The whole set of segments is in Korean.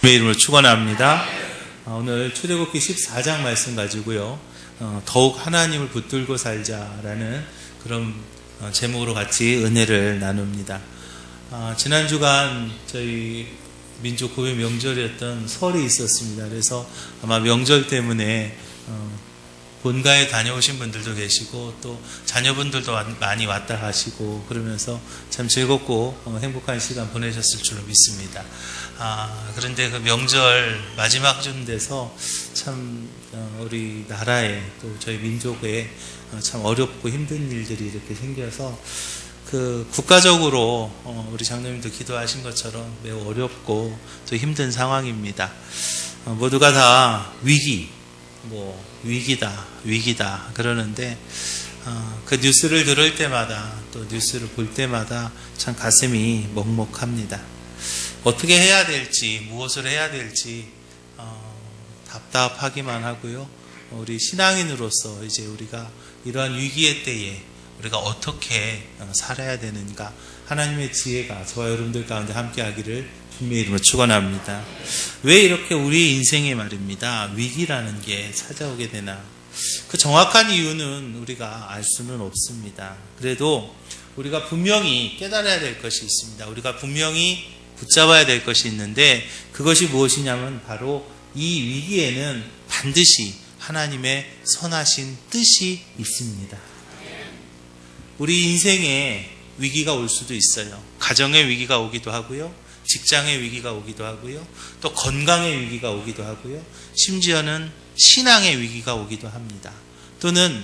주의 이름으로 축원합니다. 오늘 출애굽기 14장 말씀 가지고요. 더욱 하나님을 붙들고 살자라는 그런 제목으로 같이 은혜를 나눕니다. 지난 주간 저희 민족 고유 명절이었던 설이 있었습니다. 그래서 아마 명절 때문에 본가에 다녀오신 분들도 계시고 또 자녀분들도 많이 왔다 가시고 그러면서 참 즐겁고 행복한 시간 보내셨을 줄로 믿습니다. 그런데 그 명절 마지막 쯤 돼서 참 우리 나라에 또 저희 민족에 참 어렵고 힘든 일들이 이렇게 생겨서 그 국가적으로 우리 장로님도 기도하신 것처럼 매우 어렵고 또 힘든 상황입니다. 모두가 다 위기다 그러는데 그 뉴스를 들을 때마다 또 뉴스를 볼 때마다 참 가슴이 먹먹합니다. 어떻게 해야 될지, 무엇을 해야 될지 답답하기만 하고요. 우리 신앙인으로서 이제 우리가 이러한 위기의 때에 우리가 어떻게 살아야 되는가, 하나님의 지혜가 저와 여러분들 가운데 함께하기를 주님의 이름으로 축원합니다. 왜 이렇게 우리 인생에 말입니다, 위기라는 게 찾아오게 되나? 그 정확한 이유는 우리가 알 수는 없습니다. 그래도 우리가 분명히 깨달아야 될 것이 있습니다. 우리가 분명히 붙잡아야 될 것이 있는데, 그것이 무엇이냐면 바로 이 위기에는 반드시 하나님의 선하신 뜻이 있습니다. 우리 인생에 위기가 올 수도 있어요. 가정의 위기가 오기도 하고요, 직장의 위기가 오기도 하고요, 또 건강의 위기가 오기도 하고요, 심지어는 신앙의 위기가 오기도 합니다. 또는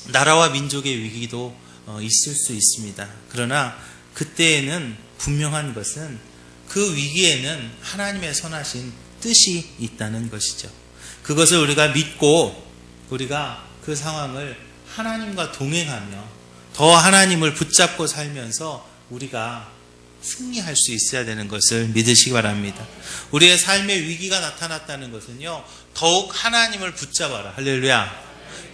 나라와 민족의 위기도 있을 수 있습니다. 그러나 그때에는 분명한 것은 그 위기에는 하나님의 선하신 뜻이 있다는 것이죠. 그것을 우리가 믿고 우리가 그 상황을 하나님과 동행하며 더 하나님을 붙잡고 살면서 우리가 승리할 수 있어야 되는 것을 믿으시기 바랍니다. 우리의 삶에 위기가 나타났다는 것은요, 더욱 하나님을 붙잡아라. 할렐루야.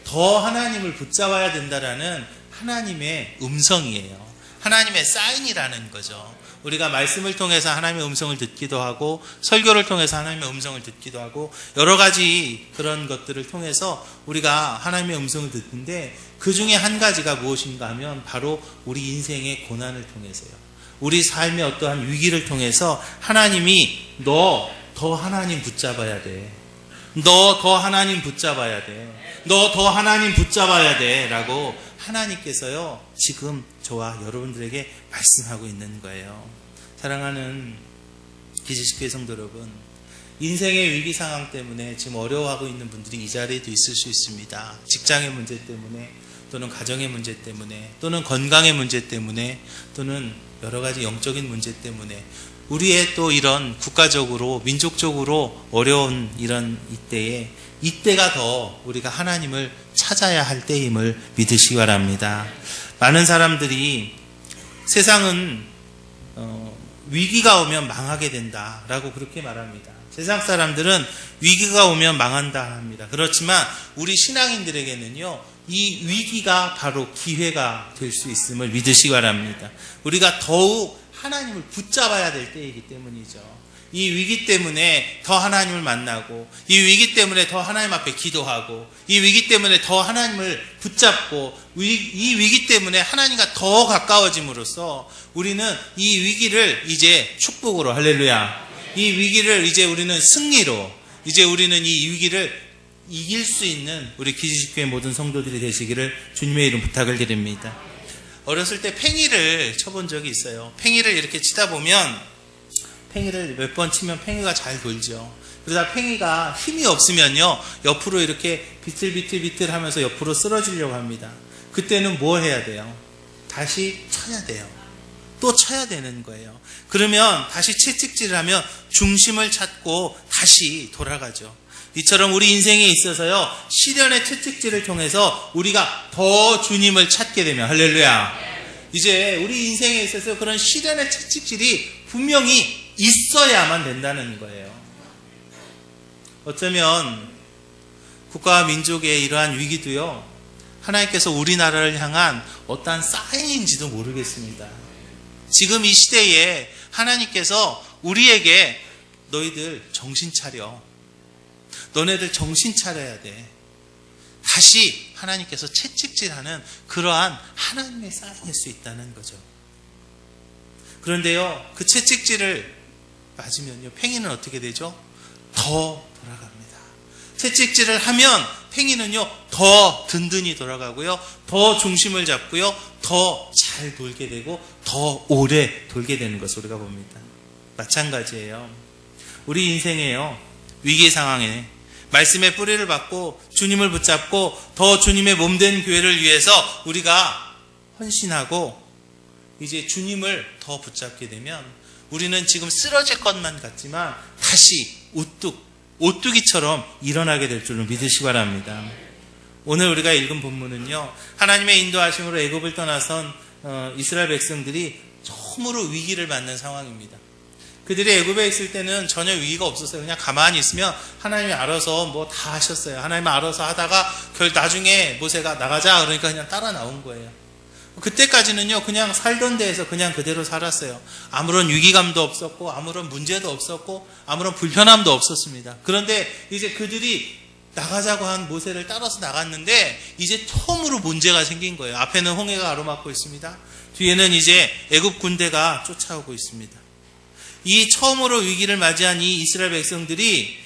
더 하나님을 붙잡아야 된다라는 하나님의 음성이에요. 하나님의 사인이라는 거죠. 우리가 말씀을 통해서 하나님의 음성을 듣기도 하고, 설교를 통해서 하나님의 음성을 듣기도 하고, 여러 가지 그런 것들을 통해서 우리가 하나님의 음성을 듣는데, 그 중에 한 가지가 무엇인가 하면 바로 우리 인생의 고난을 통해서요, 우리 삶의 어떠한 위기를 통해서 하나님이 너 더 하나님 붙잡아야 돼, 너 더 하나님 붙잡아야 돼, 너 더 하나님 붙잡아야 돼 라고 하나님께서요 지금 저와 여러분들에게 말씀하고 있는 거예요. 사랑하는 기지식교회 성도 여러분, 인생의 위기 상황 때문에 지금 어려워하고 있는 분들이 이 자리에도 있을 수 있습니다. 직장의 문제 때문에, 또는 가정의 문제 때문에, 또는 건강의 문제 때문에, 또는 여러 가지 영적인 문제 때문에, 우리의 또 이런 국가적으로 민족적으로 어려운 이런 이때가 더 우리가 하나님을 찾아야 할 때임을 믿으시기 바랍니다. 많은 사람들이 세상은 위기가 오면 망하게 된다라고 그렇게 말합니다. 세상 사람들은 위기가 오면 망한다 합니다. 그렇지만 우리 신앙인들에게는요, 이 위기가 바로 기회가 될 수 있음을 믿으시기 바랍니다. 우리가 더욱 하나님을 붙잡아야 될 때이기 때문이죠. 이 위기 때문에 더 하나님을 만나고, 이 위기 때문에 더 하나님 앞에 기도하고, 이 위기 때문에 더 하나님을 붙잡고, 이 위기 때문에 하나님과 더 가까워짐으로써 우리는 이 위기를 이제 축복으로, 할렐루야, 이 위기를 이제 우리는 승리로, 이제 우리는 이 위기를 이길 수 있는 우리 기지식교회 모든 성도들이 되시기를 주님의 이름 부탁을 드립니다. 어렸을 때 팽이를 쳐본 적이 있어요. 팽이를 이렇게 치다 보면 팽이를 몇 번 치면 팽이가 잘 돌죠. 그러다 팽이가 힘이 없으면요, 옆으로 이렇게 비틀비틀 하면서 옆으로 쓰러지려고 합니다. 그때는 뭐 해야 돼요? 다시 쳐야 돼요. 또 쳐야 되는 거예요. 그러면 다시 채찍질을 하면 중심을 찾고 다시 돌아가죠. 이처럼 우리 인생에 있어서요, 시련의 채찍질을 통해서 우리가 더 주님을 찾게 되면, 할렐루야, 이제 우리 인생에 있어서 그런 시련의 채찍질이 분명히 있어야만 된다는 거예요. 어쩌면 국가와 민족의 이러한 위기도요, 하나님께서 우리나라를 향한 어떠한 사인인지도 모르겠습니다. 지금 이 시대에 하나님께서 우리에게 너희들 정신 차려. 너네들 정신 차려야 돼. 다시 하나님께서 채찍질하는 그러한 하나님의 사인일 수 있다는 거죠. 그런데요, 그 채찍질을 맞으면요, 팽이는 어떻게 되죠? 더 돌아갑니다. 채찍질을 하면 팽이는요, 더 든든히 돌아가고요, 더 중심을 잡고요, 더 잘 돌게 되고 더 오래 돌게 되는 것을 우리가 봅니다. 마찬가지예요. 우리 인생에요, 위기 상황에 말씀의 뿌리를 받고 주님을 붙잡고 더 주님의 몸된 교회를 위해서 우리가 헌신하고 이제 주님을 더 붙잡게 되면 우리는 지금 쓰러질 것만 같지만 다시 오뚜기처럼 일어나게 될 줄로 믿으시기 바랍니다. 오늘 우리가 읽은 본문은요, 하나님의 인도하심으로 애굽을 떠나선 이스라엘 백성들이 처음으로 위기를 맞는 상황입니다. 그들이 애굽에 있을 때는 전혀 위기가 없었어요. 그냥 가만히 있으면 하나님이 알아서 뭐 다 하셨어요. 하나님이 알아서 하다가 나중에 모세가 나가자 그러니까 그냥 따라 나온 거예요. 그때까지는요, 그냥 살던 데에서 그냥 그대로 살았어요. 아무런 위기감도 없었고 아무런 문제도 없었고 아무런 불편함도 없었습니다. 그런데 이제 그들이 나가자고 한 모세를 따라서 나갔는데 이제 처음으로 문제가 생긴 거예요. 앞에는 홍해가 가로막고 있습니다. 뒤에는 이제 애굽 군대가 쫓아오고 있습니다. 이 처음으로 위기를 맞이한 이 이스라엘 백성들이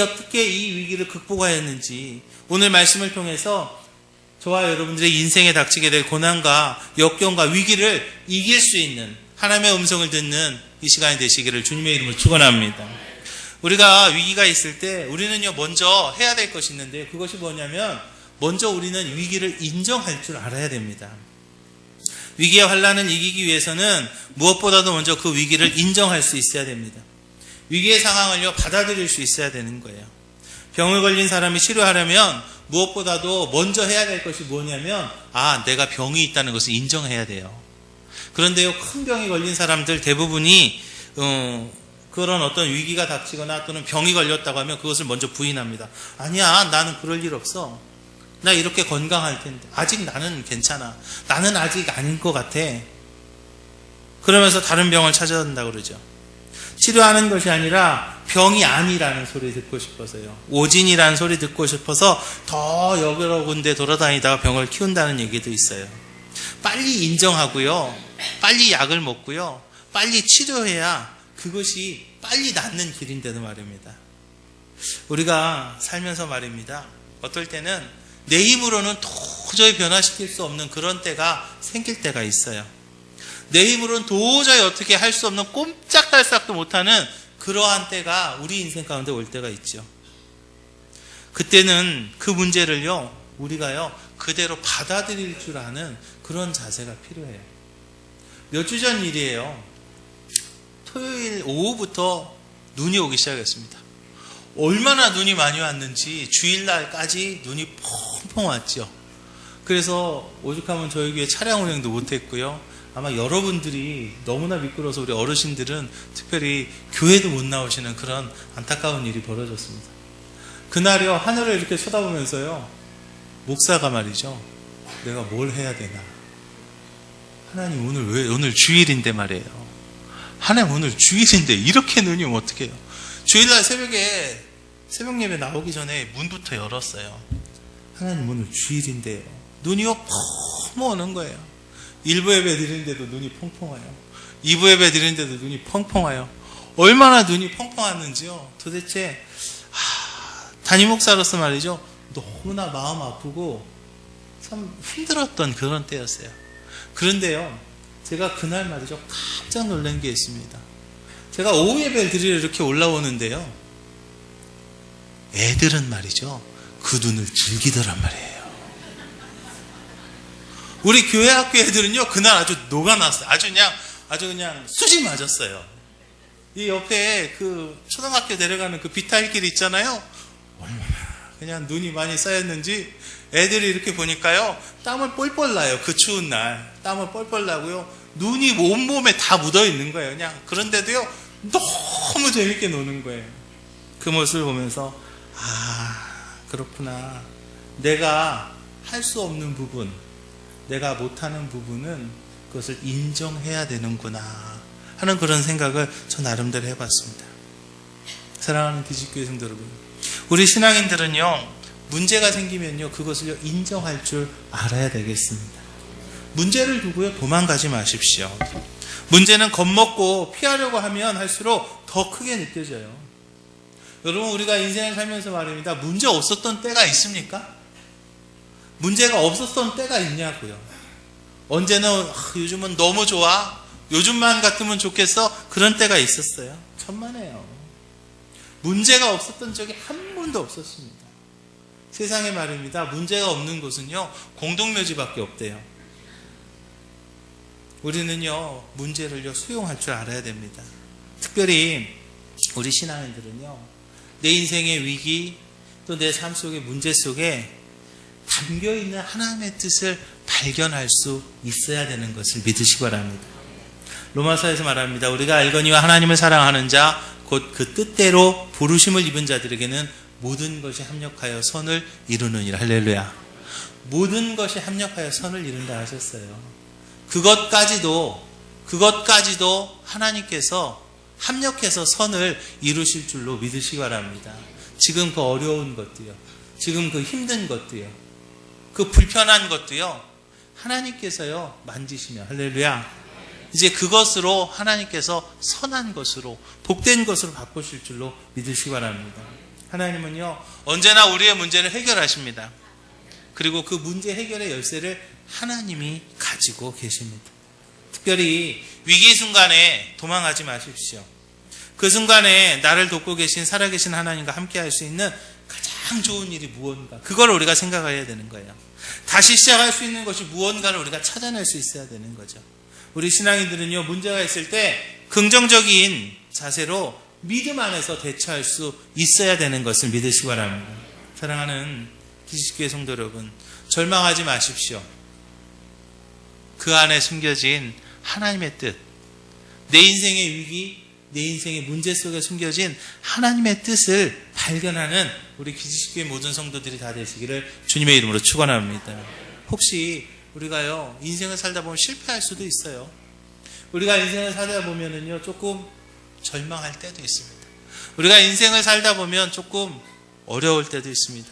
어떻게 이 위기를 극복하였는지 오늘 말씀을 통해서 저와 여러분들의 인생에 닥치게 될 고난과 역경과 위기를 이길 수 있는 하나님의 음성을 듣는 이 시간이 되시기를 주님의 이름으로 축원합니다. 우리가 위기가 있을 때 우리는요, 먼저 해야 될 것이 있는데 그것이 뭐냐면 먼저 우리는 위기를 인정할 줄 알아야 됩니다. 위기의 환난을 이기기 위해서는 무엇보다도 먼저 그 위기를 인정할 수 있어야 됩니다. 위기의 상황을요, 받아들일 수 있어야 되는 거예요. 병을 걸린 사람이 치료하려면 무엇보다도 먼저 해야 될 것이 뭐냐면 내가 병이 있다는 것을 인정해야 돼요. 그런데요, 큰 병이 걸린 사람들 대부분이 그런 어떤 위기가 닥치거나 또는 병이 걸렸다고 하면 그것을 먼저 부인합니다. 아니야, 나는 그럴 일 없어. 나 이렇게 건강할 텐데 아직 나는 괜찮아. 나는 아직 아닌 것 같아. 그러면서 다른 병을 찾아간다고 그러죠. 치료하는 것이 아니라 병이 아니라는 소리 듣고 싶어서요. 오진이라는 소리 듣고 싶어서 더 여러 군데 돌아다니다가 병을 키운다는 얘기도 있어요. 빨리 인정하고요, 빨리 약을 먹고요, 빨리 치료해야 그것이 빨리 낫는 길인데도 말입니다. 우리가 살면서 말입니다, 어떨 때는 내 힘으로는 도저히 변화시킬 수 없는 그런 때가 생길 때가 있어요. 내 힘으로는 도저히 어떻게 할 수 없는 꼼짝달싹도 못하는 그러한 때가 우리 인생 가운데 올 때가 있죠. 그때는 그 문제를요, 우리가요, 그대로 받아들일 줄 아는 그런 자세가 필요해요. 몇 주 전 일이에요. 토요일 오후부터 눈이 오기 시작했습니다. 얼마나 눈이 많이 왔는지 주일날까지 눈이 펑펑 왔죠. 그래서 오죽하면 저희 교회 차량 운행도 못했고요. 아마 여러분들이 너무나 미끄러워서 우리 어르신들은 특별히 교회도 못 나오시는 그런 안타까운 일이 벌어졌습니다. 그날요, 하늘을 이렇게 쳐다보면서요, 목사가 말이죠, 내가 뭘 해야 되나. 하나님 오늘 주일인데 말이에요. 하나님 오늘 주일인데 이렇게 눈이 오면 어떡해요. 주일날 새벽에 새벽 예배 나오기 전에 문부터 열었어요. 하나님 오늘 주일인데요. 눈이요 펑펑 오는 거예요. 1부 예배 드리는데도 눈이 펑펑 와요. 2부 예배 드리는데도 눈이 펑펑 와요. 얼마나 눈이 펑펑 왔는지요. 도대체 담임 목사로서 말이죠, 너무나 마음 아프고 참 힘들었던 그런 때였어요. 그런데요, 제가 그날 말이죠, 깜짝 놀란 게 있습니다. 제가 오후 예배를 드리러 이렇게 올라오는데요, 애들은 말이죠, 그 눈을 즐기더란 말이에요. 우리 교회 학교 애들은요, 그날 아주 녹아났어요. 아주 그냥 수지 맞았어요. 이 옆에 그 초등학교 내려가는 그 비탈길 있잖아요. 얼마나 그냥 눈이 많이 쌓였는지 애들이 이렇게 보니까요, 땀을 뻘뻘 나요. 그 추운 날 땀을 뻘뻘 나고요, 눈이 온몸에 다 묻어 있는 거예요. 그냥. 그런데도요, 너무 재밌게 노는 거예요. 그 모습을 보면서 그렇구나. 내가 할 수 없는 부분, 내가 못하는 부분은 그것을 인정해야 되는구나 하는 그런 생각을 저 나름대로 해봤습니다. 사랑하는 기지교회 성도 여러분, 우리 신앙인들은요, 문제가 생기면요, 그것을 인정할 줄 알아야 되겠습니다. 문제를 두고요, 도망가지 마십시오. 문제는 겁먹고 피하려고 하면 할수록 더 크게 느껴져요. 여러분, 우리가 인생을 살면서 말입니다. 문제 없었던 때가 있습니까? 문제가 없었던 때가 있냐고요. 언제는 요즘은 너무 좋아, 요즘만 같으면 좋겠어, 그런 때가 있었어요. 천만에요. 문제가 없었던 적이 한 번도 없었습니다. 세상에 말입니다. 문제가 없는 곳은요, 공동묘지밖에 없대요. 우리는요, 문제를요, 수용할 줄 알아야 됩니다. 특별히 우리 신앙인들은요, 내 인생의 위기, 또 내 삶 속의 문제 속에 담겨있는 하나님의 뜻을 발견할 수 있어야 되는 것을 믿으시기 바랍니다. 로마서에서 말합니다. 우리가 알거니와 하나님을 사랑하는 자, 곧 그 뜻대로 부르심을 입은 자들에게는 모든 것이 합력하여 선을 이루느니라. 할렐루야. 모든 것이 합력하여 선을 이룬다 하셨어요. 그것까지도 하나님께서 합력해서 선을 이루실 줄로 믿으시기 바랍니다. 지금 그 어려운 것도요, 지금 그 힘든 것도요, 그 불편한 것도요, 하나님께서요, 만지시면, 할렐루야, 이제 그것으로 하나님께서 선한 것으로, 복된 것으로 바꾸실 줄로 믿으시기 바랍니다. 하나님은요, 언제나 우리의 문제를 해결하십니다. 그리고 그 문제 해결의 열쇠를 하나님이 가지고 계십니다. 특별히 위기 순간에 도망가지 마십시오. 그 순간에 나를 돕고 계신 살아계신 하나님과 함께 할 수 있는 가장 좋은 일이 무언가, 그걸 우리가 생각해야 되는 거예요. 다시 시작할 수 있는 것이 무언가를 우리가 찾아낼 수 있어야 되는 거죠. 우리 신앙인들은요, 문제가 있을 때 긍정적인 자세로 믿음 안에서 대처할 수 있어야 되는 것을 믿으시기 바랍니다. 사랑하는 기지교회 성도 여러분, 절망하지 마십시오. 그 안에 숨겨진 하나님의 뜻, 내 인생의 위기, 내 인생의 문제 속에 숨겨진 하나님의 뜻을 발견하는 우리 기지교회 모든 성도들이 다 되시기를 주님의 이름으로 축원합니다. 혹시 우리가요, 인생을 살다 보면 실패할 수도 있어요. 우리가 인생을 살다 보면은요, 조금 절망할 때도 있습니다. 우리가 인생을 살다 보면 조금 어려울 때도 있습니다.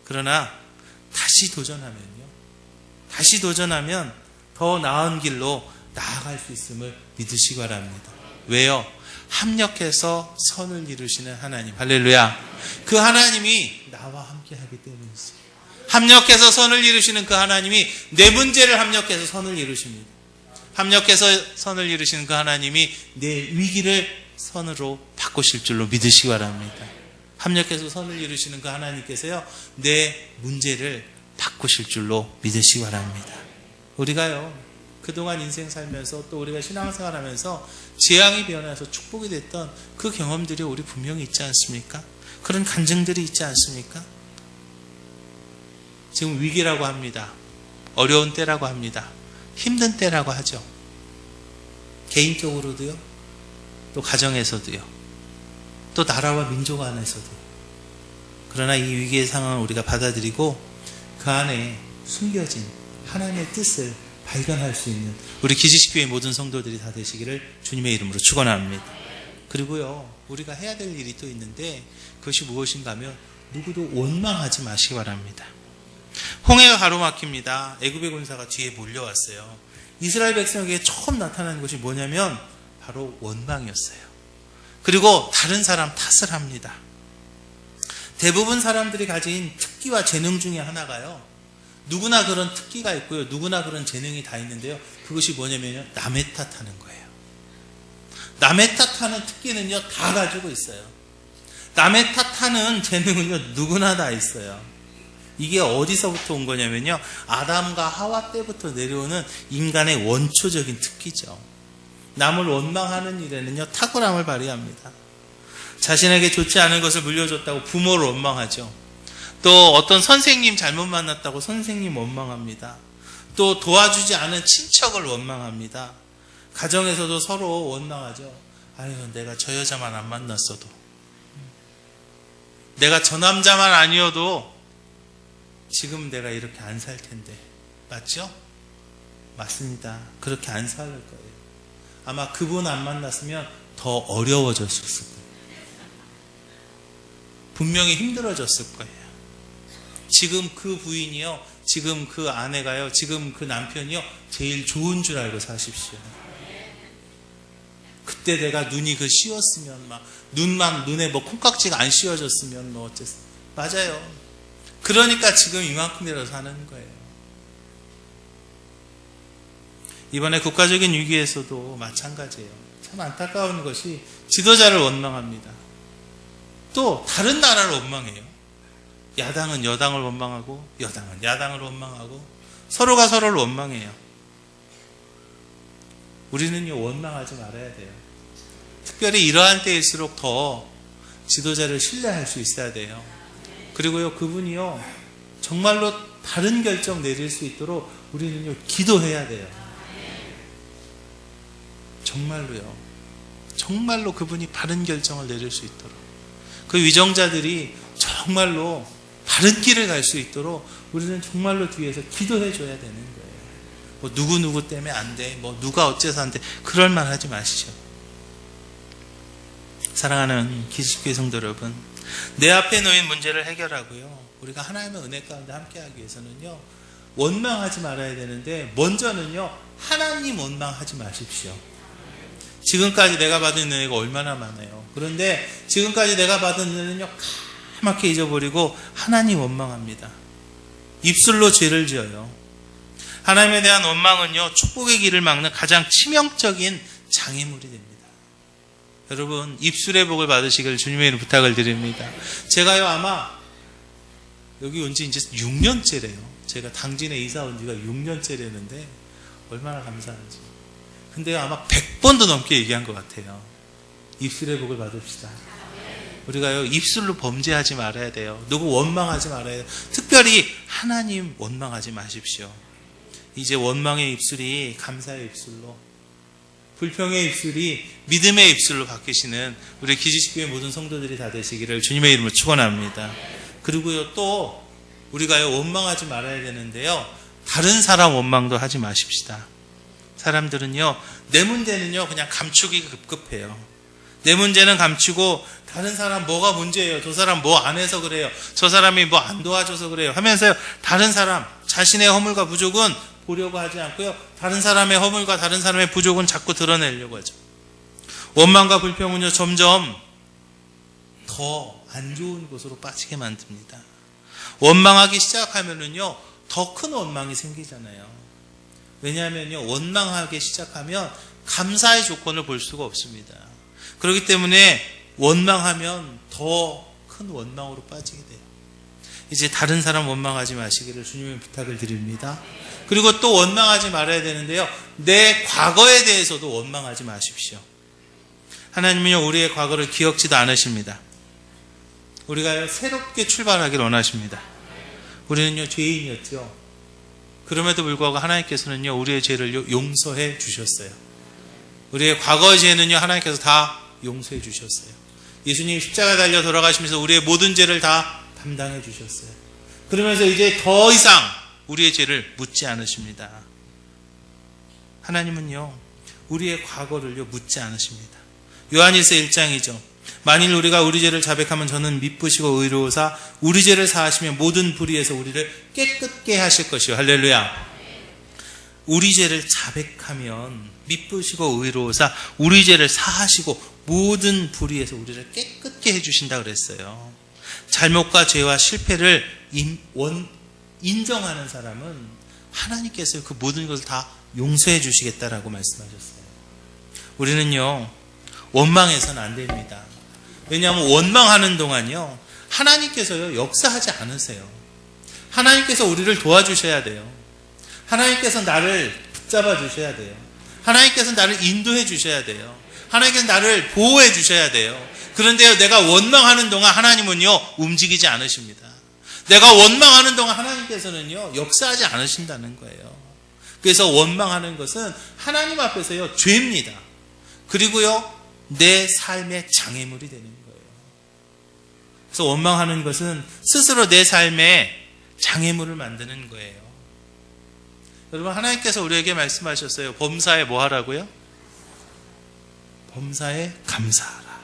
그러나 다시 도전하면 더 나은 길로 나아갈 수 있음을 믿으시기 바랍니다. 왜요? 합력해서 선을 이루시는 하나님, 할렐루야. 그 하나님이 나와 함께 하기 때문이죠. 합력해서 선을 이루시는 그 하나님이 내 문제를 합력해서 선을 이루십니다. 합력해서 선을 이루시는 그 하나님이 내 위기를 선으로 바꾸실 줄로 믿으시기 바랍니다. 합력해서 선을 이루시는 그 하나님께서요, 내 문제를 바꾸실 줄로 믿으시기 바랍니다. 우리가요, 그동안 인생 살면서 또 우리가 신앙생활 하면서 재앙이 변해서 축복이 됐던 그 경험들이 우리 분명히 있지 않습니까? 그런 간증들이 있지 않습니까? 지금 위기라고 합니다. 어려운 때라고 합니다. 힘든 때라고 하죠. 개인적으로도요, 또 가정에서도요, 또 나라와 민족 안에서도. 그러나 이 위기의 상황을 우리가 받아들이고 그 안에 숨겨진 하나님의 뜻을 발견할 수 있는 우리 기지식교회 모든 성도들이 다 되시기를 주님의 이름으로 축원합니다. 그리고요, 우리가 해야 될 일이 또 있는데 그것이 무엇인가 하면 누구도 원망하지 마시기 바랍니다. 홍해가 가로막힙니다. 애굽의 군사가 뒤에 몰려왔어요. 이스라엘 백성에게 처음 나타나는 것이 뭐냐면 바로 원망이었어요. 그리고 다른 사람 탓을 합니다. 대부분 사람들이 가진 특기와 재능 중에 하나가요, 누구나 그런 특기가 있고요, 누구나 그런 재능이 다 있는데요, 그것이 뭐냐면요, 남의 탓하는 거예요. 남의 탓하는 특기는요, 다 가지고 있어요. 남의 탓하는 재능은요, 누구나 다 있어요. 이게 어디서부터 온 거냐면요, 아담과 하와 때부터 내려오는 인간의 원초적인 특기죠. 남을 원망하는 일에는요, 탁월함을 발휘합니다. 자신에게 좋지 않은 것을 물려줬다고 부모를 원망하죠. 또 어떤 선생님 잘못 만났다고 선생님 원망합니다. 또 도와주지 않은 친척을 원망합니다. 가정에서도 서로 원망하죠. 아유, 내가 저 여자만 안 만났어도, 내가 저 남자만 아니어도 지금 내가 이렇게 안 살 텐데. 맞죠? 맞습니다. 그렇게 안 살 거예요. 아마 그분 안 만났으면 더 어려워졌을 거예요. 분명히 힘들어졌을 거예요. 지금 그 부인이요, 지금 그 아내가요, 지금 그 남편이요, 제일 좋은 줄 알고 사십시오. 그때 내가 눈이 씌웠으면, 눈에 콩깍지가 안 씌워졌으면 어쨌어. 맞아요. 그러니까 지금 이만큼이라도 사는 거예요. 이번에 국가적인 위기에서도 마찬가지예요. 참 안타까운 것이 지도자를 원망합니다. 또 다른 나라를 원망해요. 야당은 여당을 원망하고 여당은 야당을 원망하고 서로가 서로를 원망해요. 우리는요, 원망하지 말아야 돼요. 특별히 이러한 때일수록 더 지도자를 신뢰할 수 있어야 돼요. 그리고요, 그분이요, 정말로 바른 결정 내릴 수 있도록 우리는요, 기도해야 돼요. 정말로요. 정말로 그분이 바른 결정을 내릴 수 있도록. 그 위정자들이 정말로 바른 길을 갈 수 있도록 우리는 정말로 뒤에서 기도해 줘야 되는 거예요. 누구 때문에 안 돼. 누가 어째서 안 돼. 그럴 말 하지 마시죠. 사랑하는 기식교회 성도 여러분, 내 앞에 놓인 문제를 해결하고요, 우리가 하나님의 은혜 가운데 함께하기 위해서는요, 원망하지 말아야 되는데 먼저는요, 하나님 원망하지 마십시오. 지금까지 내가 받은 은혜가 얼마나 많아요. 그런데 지금까지 내가 받은 은혜는요, 까맣게 잊어버리고 하나님 원망합니다. 입술로 죄를 지어요. 하나님에 대한 원망은요, 축복의 길을 막는 가장 치명적인 장애물이 됩니다. 여러분, 입술의 복을 받으시길 주님의 이름으로 부탁을 드립니다. 제가요, 아마 여기 온 지 이제 6년째래요. 제가 당진에 이사 온 지가 6년째라는데 얼마나 감사한지. 근데 아마 100번도 넘게 얘기한 것 같아요. 입술의 복을 받읍시다. 우리가요, 입술로 범죄하지 말아야 돼요. 누구 원망하지 말아야 돼요. 특별히 하나님 원망하지 마십시오. 이제 원망의 입술이 감사의 입술로, 불평의 입술이 믿음의 입술로 바뀌시는 우리 기지식교회 모든 성도들이 다 되시기를 주님의 이름으로 축원합니다. 그리고요, 또 우리가요, 원망하지 말아야 되는데요, 다른 사람 원망도 하지 마십시다. 사람들은요, 내 문제는요, 그냥 감추기 급급해요. 내 문제는 감추고 다른 사람 뭐가 문제예요, 저 사람 뭐 안 해서 그래요, 저 사람이 뭐 안 도와줘서 그래요 하면서요, 다른 사람 자신의 허물과 부족은 보려고 하지 않고요, 다른 사람의 허물과 다른 사람의 부족은 자꾸 드러내려고 하죠. 원망과 불평은요, 점점 더 안 좋은 곳으로 빠지게 만듭니다. 원망하기 시작하면은요, 더 큰 원망이 생기잖아요. 왜냐하면요, 원망하기 시작하면 감사의 조건을 볼 수가 없습니다. 그렇기 때문에 원망하면 더 큰 원망으로 빠지게 돼요. 이제 다른 사람 원망하지 마시기를 주님의 부탁을 드립니다. 그리고 또 원망하지 말아야 되는데요, 내 과거에 대해서도 원망하지 마십시오. 하나님은요, 우리의 과거를 기억지도 않으십니다. 우리가 새롭게 출발하기를 원하십니다. 우리는요, 죄인이었죠. 그럼에도 불구하고 하나님께서는요, 우리의 죄를 용서해 주셨어요. 우리의 과거의 죄는요, 하나님께서 다 용서해 주셨어요. 예수님이 십자가에 달려 돌아가시면서 우리의 모든 죄를 다 담당해 주셨어요. 그러면서 이제 더 이상 우리의 죄를 묻지 않으십니다. 하나님은요, 우리의 과거를요, 묻지 않으십니다. 요한일서 1장이죠. 만일 우리가 우리 죄를 자백하면 저는 미쁘시고 의로우사 우리 죄를 사하시며 모든 불의에서 우리를 깨끗게 하실 것이요. 할렐루야. 우리 죄를 자백하면 미쁘시고 의로우사 우리 죄를 사하시고 모든 불의에서 우리를 깨끗게 해주신다 그랬어요. 잘못과 죄와 실패를 인정하는 사람은 하나님께서 그 모든 것을 다 용서해 주시겠다라고 말씀하셨어요. 우리는요, 원망해서는 안 됩니다. 왜냐하면 원망하는 동안요, 하나님께서요, 역사하지 않으세요. 하나님께서 우리를 도와주셔야 돼요. 하나님께서 나를 붙잡아 주셔야 돼요. 하나님께서 나를 인도해 주셔야 돼요. 하나님께서 나를 보호해 주셔야 돼요. 그런데요, 내가 원망하는 동안 하나님은요, 움직이지 않으십니다. 내가 원망하는 동안 하나님께서는요, 역사하지 않으신다는 거예요. 그래서 원망하는 것은 하나님 앞에서요, 죄입니다. 그리고요, 내 삶의 장애물이 되는 거예요. 그래서 원망하는 것은 스스로 내 삶의 장애물을 만드는 거예요. 여러분, 하나님께서 우리에게 말씀하셨어요. 범사에 뭐 하라고요? 범사에 감사하라.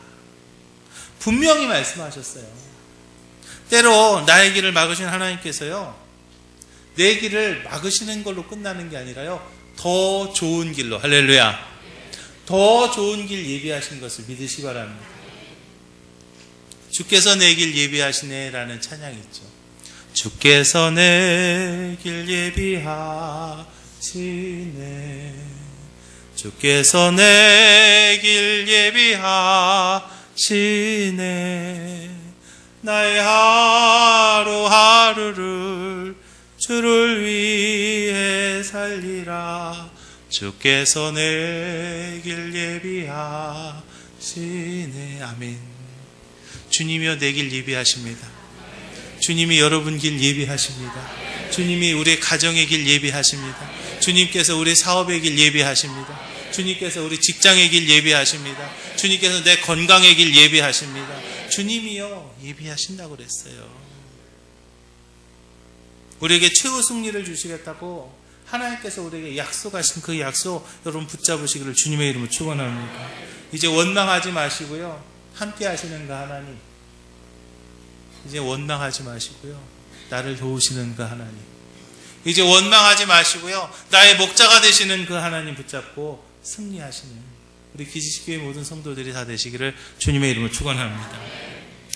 분명히 말씀하셨어요. 때로 나의 길을 막으신 하나님께서요, 내 길을 막으시는 걸로 끝나는 게 아니라요, 더 좋은 길로, 할렐루야, 더 좋은 길 예비하신 것을 믿으시기 바랍니다. 주께서 내 길 예비하시네 라는 찬양이 있죠. 주께서 내 길 예비하시네, 주께서 내 길 예비하시네, 나의 하루하루를 주를 위해 살리라, 주께서 내 길 예비하시네. 아멘. 주님이여 내 길 예비하십니다. 주님이 여러분 길 예비하십니다. 주님이 우리 가정의 길 예비하십니다. 주님께서 우리 사업의 길 예비하십니다. 주님께서 우리 직장의 길 예비하십니다. 주님께서 내 건강의 길 예비하십니다. 주님이요 예비하신다고 그랬어요. 우리에게 최후 승리를 주시겠다고 하나님께서 우리에게 약속하신 그 약속 여러분 붙잡으시기를 주님의 이름으로 축원합니다. 이제 원망하지 마시고요, 함께 하시는 그 하나님, 이제 원망하지 마시고요, 나를 도우시는 그 하나님, 이제 원망하지 마시고요, 나의 목자가 되시는 그 하나님 붙잡고 승리하시는 우리 기지식교회 모든 성도들이 다 되시기를 주님의 이름으로 축원합니다.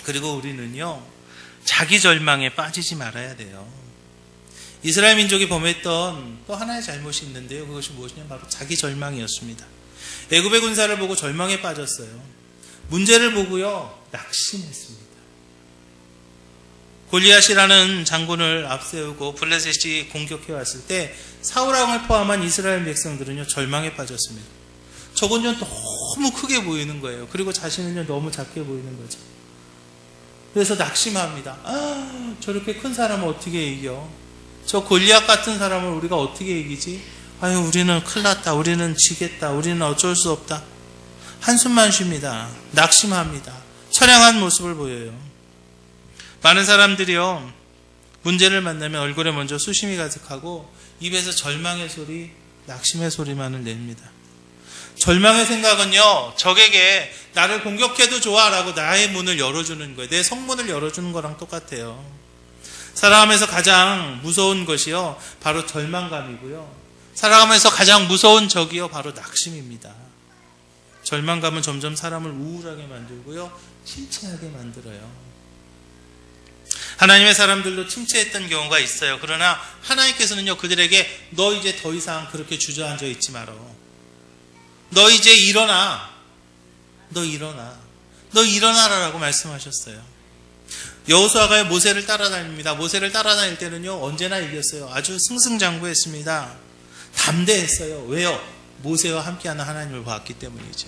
그리고 우리는요, 자기 절망에 빠지지 말아야 돼요. 이스라엘 민족이 범했던 또 하나의 잘못이 있는데요, 그것이 무엇이냐면 바로 자기 절망이었습니다. 애굽의 군사를 보고 절망에 빠졌어요. 문제를 보고요, 낙심했습니다. 골리앗이라는 장군을 앞세우고 블레셋이 공격해 왔을 때 사울 왕을 포함한 이스라엘 백성들은요, 절망에 빠졌습니다. 저건요 너무 크게 보이는 거예요. 그리고 자신은요 너무 작게 보이는 거죠. 그래서 낙심합니다. 아, 저렇게 큰 사람을 어떻게 이겨? 저 골리앗 같은 사람을 우리가 어떻게 이기지? 아유, 우리는 큰일 났다. 우리는 지겠다. 우리는 어쩔 수 없다. 한숨만 쉽니다. 낙심합니다. 처량한 모습을 보여요. 많은 사람들이요, 문제를 만나면 얼굴에 먼저 수심이 가득하고 입에서 절망의 소리, 낙심의 소리만을 냅니다. 절망의 생각은요, 적에게 나를 공격해도 좋아라고 나의 문을 열어주는 거예요. 내 성문을 열어주는 거랑 똑같아요. 살아가면서 가장 무서운 것이요, 바로 절망감이고요. 살아가면서 가장 무서운 적이요, 바로 낙심입니다. 절망감은 점점 사람을 우울하게 만들고요, 침체하게 만들어요. 하나님의 사람들도 침체했던 경우가 있어요. 그러나 하나님께서는요, 그들에게 너 이제 더 이상 그렇게 주저앉아 있지 말어. 너 이제 일어나. 너 일어나. 너 일어나라라고 말씀하셨어요. 여호수아가 모세를 따라다닙니다. 모세를 따라다닐 때는요, 언제나 이겼어요. 아주 승승장구했습니다. 담대했어요. 왜요? 모세와 함께하는 하나님을 봤기 때문이죠.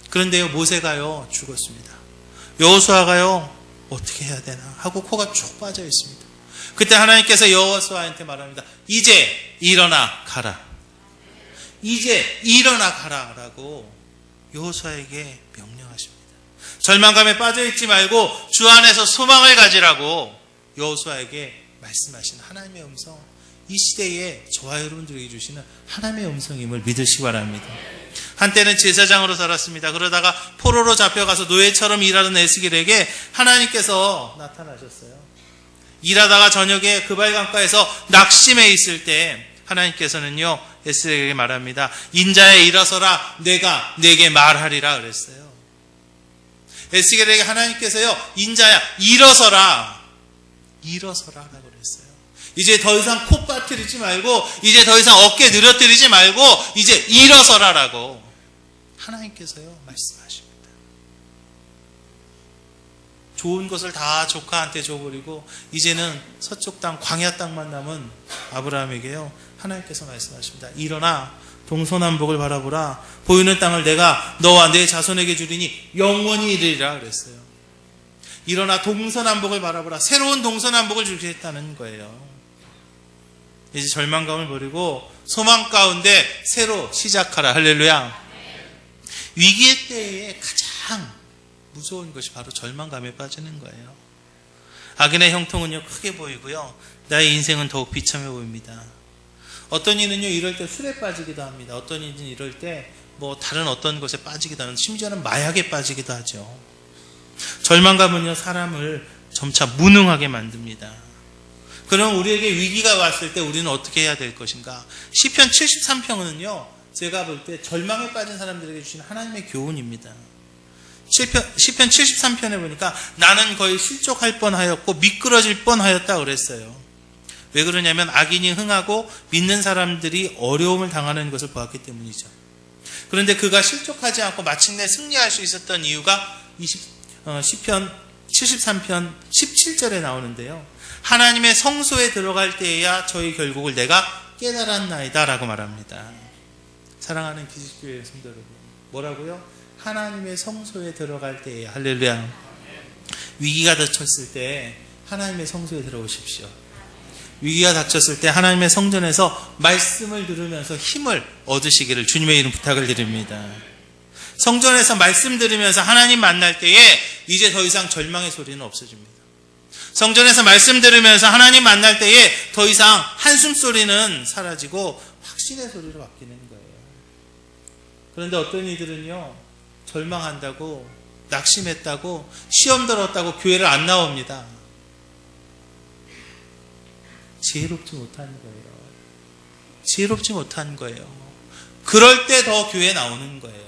그런데요, 모세가요 죽었습니다. 여호수아가요 어떻게 해야 되나 하고 코가 쭉 빠져 있습니다. 그때 하나님께서 여호수아한테 말합니다. 이제 일어나 가라. 이제 일어나 가라 라고 여호수아에게 명령하십니다. 절망감에 빠져있지 말고 주 안에서 소망을 가지라고 여호수아에게 말씀하신 하나님의 음성, 이 시대에 저와 여러분들에게 주시는 하나님의 음성임을 믿으시기 바랍니다. 한때는 제사장으로 살았습니다. 그러다가 포로로 잡혀가서 노예처럼 일하는 에스겔에게 하나님께서 나타나셨어요. 일하다가 저녁에 그발강가에서 낙심해 있을 때 하나님께서는요, 에스겔에게 말합니다. 인자야 일어서라, 내가 내게 말하리라 그랬어요. 에스겔에게 하나님께서요, 인자야 일어서라, 일어서라라고 그랬어요. 이제 더 이상 코 빠뜨리지 말고, 이제 더 이상 어깨 늘어뜨리지 말고, 이제 일어서라라고 하나님께서요 말씀하십니다. 좋은 것을 다 조카한테 줘버리고 이제는 서쪽 땅, 광야 땅만 남은 아브라함에게요, 하나님께서 말씀하십니다. 일어나 동서남북을 바라보라. 보이는 땅을 내가 너와 내 자손에게 주리니 영원히 이르리라 그랬어요. 일어나 동서남북을 바라보라. 새로운 동서남북을 주겠다는 거예요. 이제 절망감을 버리고 소망 가운데 새로 시작하라. 할렐루야. 위기의 때에 가장 무서운 것이 바로 절망감에 빠지는 거예요. 악인의 형통은요 크게 보이고요, 나의 인생은 더욱 비참해 보입니다. 어떤 이는요 이럴 때 술에 빠지기도 합니다. 어떤 이는 이럴 때 뭐 다른 어떤 것에 빠지기도 하는, 심지어는 마약에 빠지기도 하죠. 절망감은요 사람을 점차 무능하게 만듭니다. 그럼 우리에게 위기가 왔을 때 우리는 어떻게 해야 될 것인가? 시편 73편은요, 제가 볼 때 절망에 빠진 사람들에게 주신 하나님의 교훈입니다. 시편 73편에 보니까 나는 거의 실족할 뻔하였고 미끄러질 뻔하였다 그랬어요. 왜 그러냐면 악인이 흥하고 믿는 사람들이 어려움을 당하는 것을 보았기 때문이죠. 그런데 그가 실족하지 않고 마침내 승리할 수 있었던 이유가 시편 73편 17절에 나오는데요. 하나님의 성소에 들어갈 때에야 저희 결국을 내가 깨달았나이다 라고 말합니다. 사랑하는 기식교회 성도 여러분, 뭐라고요? 하나님의 성소에 들어갈 때에야. 할렐루야. 위기가 닥쳤을 때 하나님의 성소에 들어오십시오. 위기가 닥쳤을 때 하나님의 성전에서 말씀을 들으면서 힘을 얻으시기를 주님의 이름 부탁을 드립니다. 성전에서 말씀 들으면서 하나님 만날 때에 이제 더 이상 절망의 소리는 없어집니다. 성전에서 말씀 들으면서 하나님 만날 때에 더 이상 한숨 소리는 사라지고 확신의 소리로 바뀌는 거예요. 그런데 어떤 이들은요, 절망한다고, 낙심했다고, 시험 들었다고 교회를 안 나옵니다. 지혜롭지 못한 거예요. 지혜롭지 못한 거예요. 그럴 때 더 교회 나오는 거예요.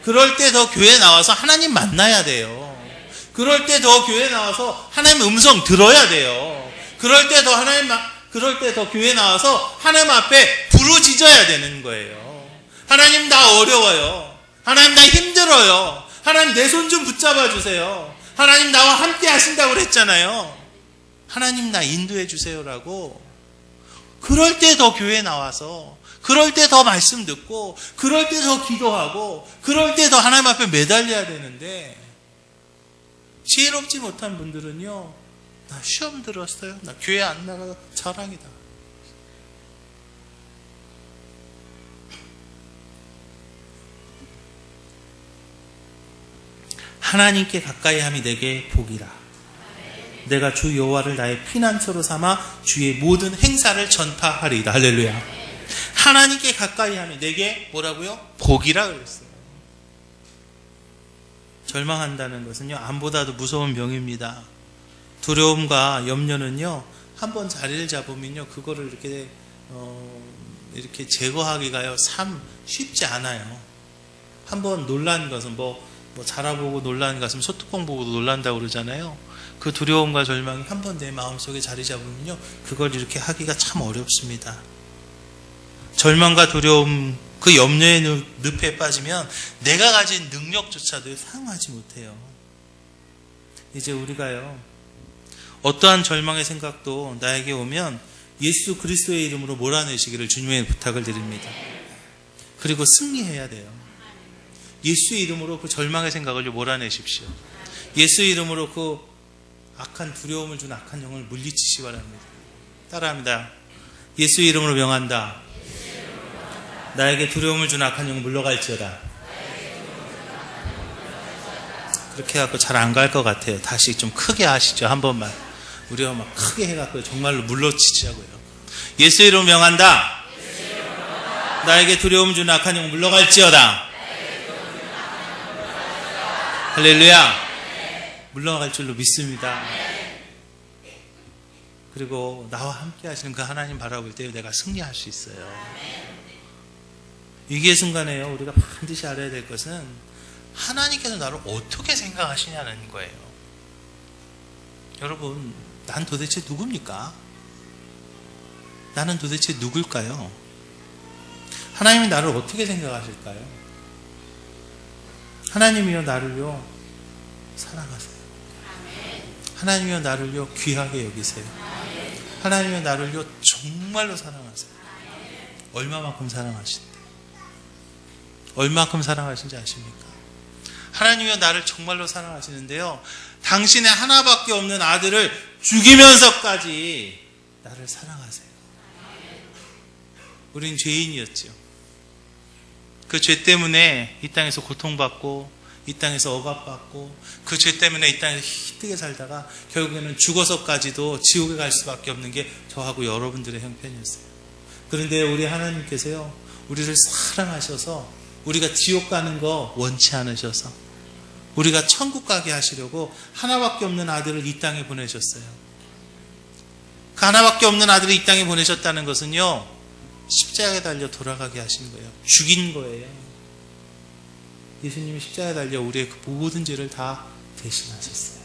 그럴 때 더 교회 나와서 하나님 만나야 돼요. 그럴 때 더 교회 나와서 하나님의 음성 들어야 돼요. 그럴 때 더 교회 나와서 하나님 앞에 부르짖어야 되는 거예요. 하나님 나 어려워요. 하나님 나 힘들어요. 하나님 내 손 좀 붙잡아 주세요. 하나님 나와 함께 하신다고 그랬잖아요. 하나님 나 인도해 주세요라고. 그럴 때 더 교회 나와서, 그럴 때 더 말씀 듣고, 그럴 때 더 기도하고, 그럴 때 더 하나님 앞에 매달려야 되는데, 지혜롭지 못한 분들은요, 나 시험 들었어요. 나 교회 안 나가 자랑이다. 하나님께 가까이 함이 내게 복이라. 내가 주 여호와를 나의 피난처로 삼아 주의 모든 행사를 전파하리이다. 할렐루야. 하나님께 가까이 함이 내게 뭐라고요? 복이라 그랬어요. 절망한다는 것은요, 암보다도 무서운 병입니다. 두려움과 염려는요, 한번 자리를 잡으면요, 그거를 이렇게 제거하기가요, 참 쉽지 않아요. 한번 놀란 것은 뭐 자라보고 놀란 것은 소뚜껑 보고도 놀란다고 그러잖아요. 그 두려움과 절망이 한 번 내 마음속에 자리 잡으면요, 그걸 이렇게 하기가 참 어렵습니다. 절망과 두려움, 그 염려의 늪에 빠지면 내가 가진 능력조차도 사용하지 못해요. 이제 우리가요, 어떠한 절망의 생각도 나에게 오면 예수 그리스도의 이름으로 몰아내시기를 주님의 부탁을 드립니다. 그리고 승리해야 돼요. 예수의 이름으로 그 절망의 생각을 몰아내십시오. 예수의 이름으로 그 악한 두려움을 준 악한 영을 물리치시기 바랍니다. 따라합니다. 예수의 이름으로 명한다. 나에게 두려움을 준 악한 영을 물러갈지어다. 그렇게 해갖고 잘 안 갈 것 같아요. 다시 좀 크게 하시죠. 한 번만. 우리가 막 크게 해갖고 정말로 물러치자고요. 예수의 이름으로 명한다. 나에게 두려움 준 악한 영을 물러갈지어다. 할렐루야. 물러갈 줄로 믿습니다. 그리고 나와 함께 하시는 그 하나님 바라볼 때 내가 승리할 수 있어요. 위기의 순간에요, 우리가 반드시 알아야 될 것은 하나님께서 나를 어떻게 생각하시냐는 거예요. 여러분, 난 도대체 누굽니까? 나는 도대체 누굴까요? 하나님이 나를 어떻게 생각하실까요? 하나님이요, 나를요 사랑하세요. 하나님이요, 나를요 귀하게 여기세요. 하나님이요, 나를요 정말로 사랑하세요. 얼마만큼 사랑하신대? 얼마만큼 사랑하신지 아십니까? 하나님이요, 나를 정말로 사랑하시는데요, 당신의 하나밖에 없는 아들을 죽이면서까지 나를 사랑하세요. 우린 죄인이었죠. 그 죄 때문에 이 땅에서 고통받고, 이 땅에서 억압받고, 그 죄 때문에 이 땅에서 힘들게 살다가 결국에는 죽어서까지도 지옥에 갈 수밖에 없는 게 저하고 여러분들의 형편이었어요. 그런데 우리 하나님께서요, 우리를 사랑하셔서, 우리가 지옥 가는 거 원치 않으셔서 우리가 천국 가게 하시려고 하나밖에 없는 아들을 이 땅에 보내셨어요. 그 하나밖에 없는 아들을 이 땅에 보내셨다는 것은요, 십자가에 달려 돌아가게 하신 거예요. 죽인 거예요. 예수님이 십자가에 달려 우리의 그 모든 죄를 다 대신하셨어요.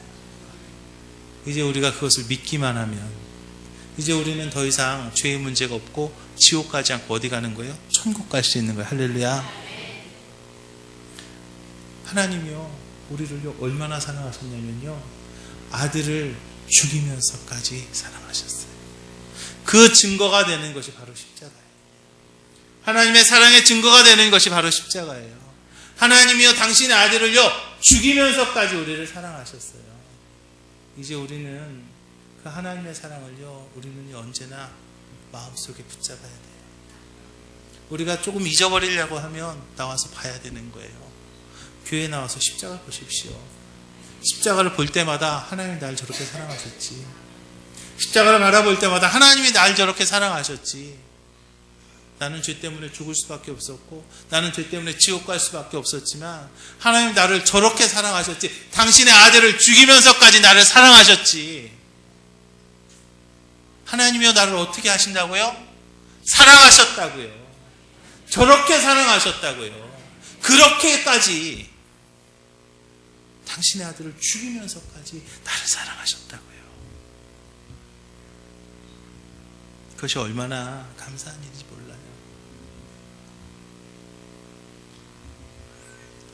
이제 우리가 그것을 믿기만 하면 이제 우리는 더 이상 죄의 문제가 없고 지옥 가지 않고 어디 가는 거예요? 천국 갈 수 있는 거예요. 할렐루야. 하나님이요, 우리를 얼마나 사랑하셨냐면요, 아들을 죽이면서까지 사랑하셨어요. 그 증거가 되는 것이 바로 십자가예요. 하나님의 사랑의 증거가 되는 것이 바로 십자가예요. 하나님이요, 당신의 아들을요 죽이면서까지 우리를 사랑하셨어요. 이제 우리는 그 하나님의 사랑을요, 우리는 언제나 마음속에 붙잡아야 돼요. 우리가 조금 잊어버리려고 하면 나와서 봐야 되는 거예요. 교회에 나와서 십자가 보십시오. 십자가를 볼 때마다 하나님이 날 저렇게 사랑하셨지. 십자가를 바라볼 때마다 하나님이 날 저렇게 사랑하셨지. 나는 죄 때문에 죽을 수밖에 없었고, 나는 죄 때문에 지옥 갈 수밖에 없었지만 하나님이 나를 저렇게 사랑하셨지. 당신의 아들을 죽이면서까지 나를 사랑하셨지. 하나님이요, 나를 어떻게 하신다고요? 사랑하셨다고요. 저렇게 사랑하셨다고요. 그렇게까지 당신의 아들을 죽이면서까지 나를 사랑하셨다고요. 그것이 얼마나 감사한 일인지 몰라요.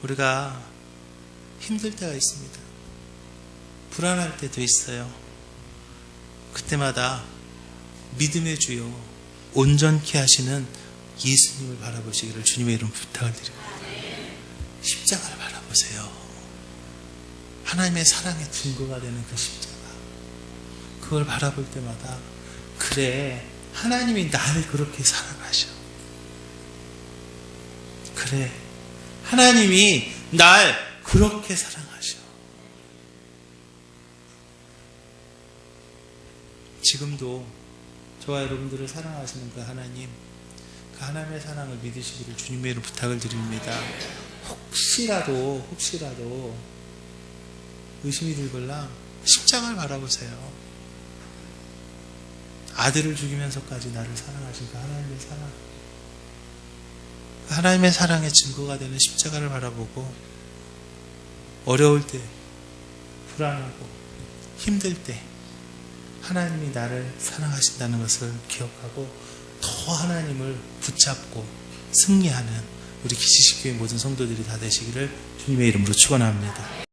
우리가 힘들 때가 있습니다. 불안할 때도 있어요. 그때마다 믿음의 주요 온전케 하시는 예수님을 바라보시기를 주님의 이름 부탁을 드립니다. 십자가를 바라보세요. 하나님의 사랑의 증거가 되는 그 십자가, 그걸 바라볼 때마다 그래, 하나님이 나를 그렇게 사랑하셔. 그래, 하나님이 날 그렇게 사랑하셔. 지금도 저와 여러분들을 사랑하시는 그 하나님, 그 하나님의 사랑을 믿으시기를 주님의 이름으로 부탁을 드립니다. 혹시라도 의심이 들걸랑 십자가를 바라보세요. 아들을 죽이면서까지 나를 사랑하신 그 하나님의 사랑, 그 하나님의 사랑의 증거가 되는 십자가를 바라보고, 어려울 때, 불안하고 힘들 때 하나님이 나를 사랑하신다는 것을 기억하고 더 하나님을 붙잡고 승리하는 우리 기지식교회 모든 성도들이 다 되시기를 주님의 이름으로 축원합니다.